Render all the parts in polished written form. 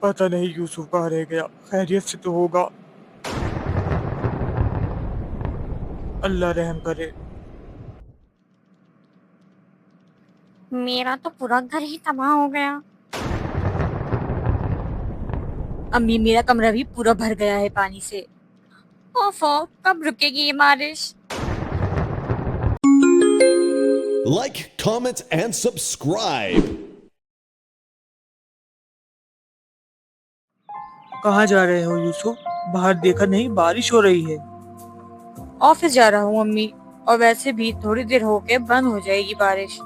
पता नहीं यूसुफ कहाँ रह गया। खैरियत से तो होगा। अल्लाह रहम करे। मेरा तो पूरा घर ही तबाह हो गया। अम्मी, मेरा कमरा भी पूरा भर गया है पानी से। ओफो, कब रुकेगी ये बारिश? Like, comment, and subscribe. कहाँ जा रहे हो यूसुफ? बाहर देखा नहीं बारिश हो रही है। ऑफिस जा रहा हूँ अम्मी, और वैसे भी थोड़ी देर होके बंद हो जाएगी बारिश।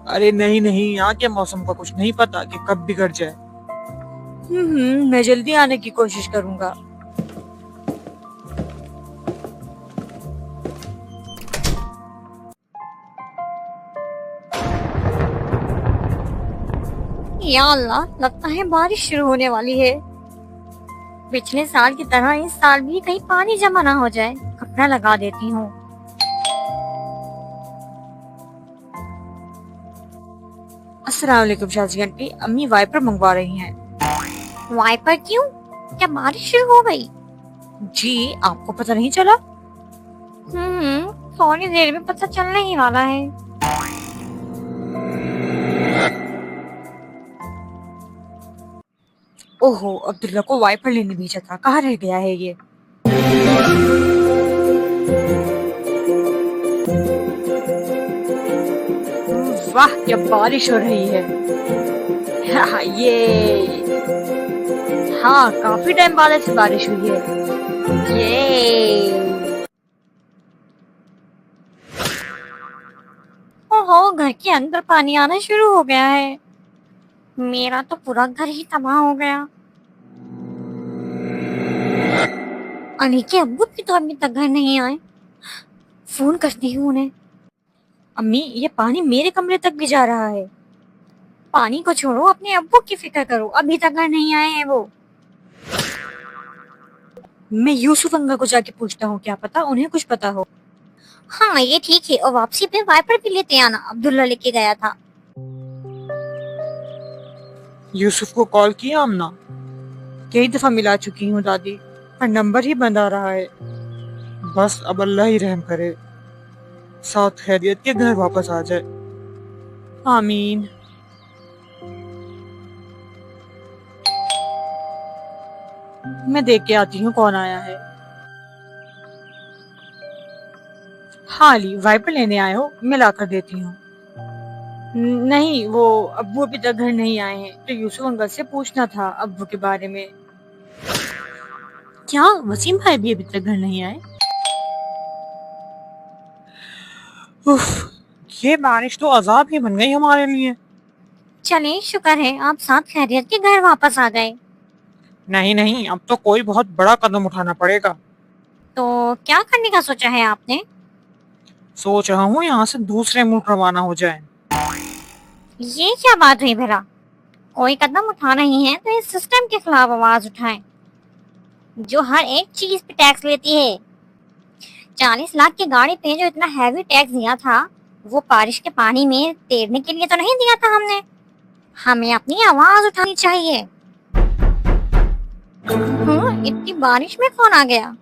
अरे नहीं नहीं, यहाँ के मौसम का कुछ नहीं पता कि कब बिगड़ जाए। मैं जल्दी आने की कोशिश करूंगा। या अल्लाह, लगता है बारिश शुरू होने वाली है। पिछले साल की तरह इस साल भी कहीं पानी जमा ना हो जाए। कपड़ा लगा देती हूँ। अस्सलाम वालेकुम शाजी आंटी, अम्मी वाइपर मंगवा रही हैं। वाइपर क्यों? क्या बारिश शुरू हो गई? जी, आपको पता नहीं चला? थोड़ी देर में पता चलने ही वाला है। ओहो, अब्दुल्ला को वाइपर लेने भेजा था, कहाँ रह गया है ये? वाह, क्या बारिश हो रही है। ये हाँ, काफी टाइम बाद ऐसी बारिश हुई है। ये ओहो, घर के अंदर पानी आना शुरू हो गया है। मेरा तो पूरा घर ही तबाह हो गया। अली के अब्बू भी तो अभी तक घर नहीं आए। फोन करती हूँ उन्हें। अम्मी, ये पानी मेरे कमरे तक भी जा रहा है। पानी को छोड़ो, अपने अब्बू की फिक्र करो, अभी तक घर नहीं आए हैं वो। मैं यूसुफ अंकल को जाके पूछता हूँ, क्या पता उन्हें कुछ पता हो। हाँ, ये ठीक है, और वापसी पे वाइपर भी लेते आना, अब्दुल्ला लेके गया था। यूसुफ को कॉल किया आमना? कई दफा मिला चुकी हूँ दादी, पर नंबर ही बंद आ रहा है। बस अब अल्लाह ही रहम करे, साथ खैरियत के घर वापस आ जाए। आमीन। मैं देख के आती हूँ कौन आया है। हाँ अली, वाइपर लेने आए हो? मैं ला कर देती हूँ। नहीं, वो अब्बू अभी तक घर नहीं आए हैं, तो यूसुफ अंकल से पूछना था अब्बू के बारे में। क्या वसीम भाई भी अभी तक घर नहीं आए? उफ, ये बारिश तो अजाब ही बन गई हमारे लिए। चले, शुक्र है आप साथ खैरियत के घर वापस आ गए। नहीं नहीं, अब तो कोई बहुत बड़ा कदम उठाना पड़ेगा। तो क्या करने का सोचा है आपने? सोच रहा हूँ यहाँ से दूसरे मुल्क रवाना हो जाए। ये क्या बात हुई भला? कोई कदम उठाना ही है तो इस सिस्टम के खिलाफ आवाज उठाएं, जो हर एक चीज पे टैक्स लेती है। 40 लाख की गाड़ी पे जो इतना हैवी टैक्स दिया था, वो बारिश के पानी में तैरने के लिए तो नहीं दिया था हमने। हमें अपनी आवाज उठानी चाहिए। इतनी बारिश में कौन आ गया?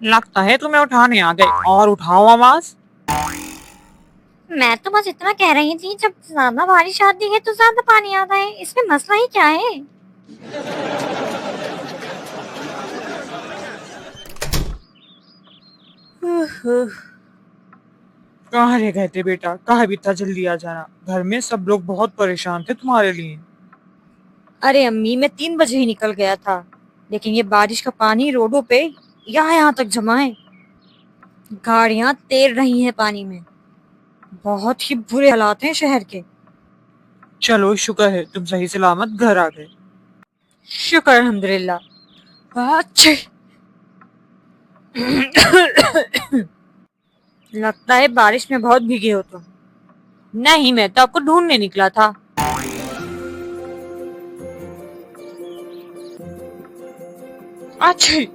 लगता है तुम्हें उठाने आ गए, और उठाओ आवाज। मैं तो बस इतना कह रही थी, जब ज्यादा बारिश आती है तो ज्यादा पानी आता है, इसमें मसला ही क्या है? कहाँ रह गए थे बेटा? कहाँ भी इतना जल्दी आ जाना। घर में सब लोग बहुत परेशान थे तुम्हारे लिए। अरे अम्मी, मैं 3 बजे ही निकल गया था, लेकिन ये बारिश का पानी रोडों पे यहाँ तक जमा है। गाड़ियां तैर रही हैं पानी में। बहुत ही बुरे हालात हैं शहर के। चलो शुक्र है तुम सही सलामत घर आ गए। शुक्र अल्हम्दुलिल्लाह। अच्छे लगता है बारिश में बहुत भीगे हो तुम। नहीं, मैं तो आपको ढूंढने निकला था। अच्छे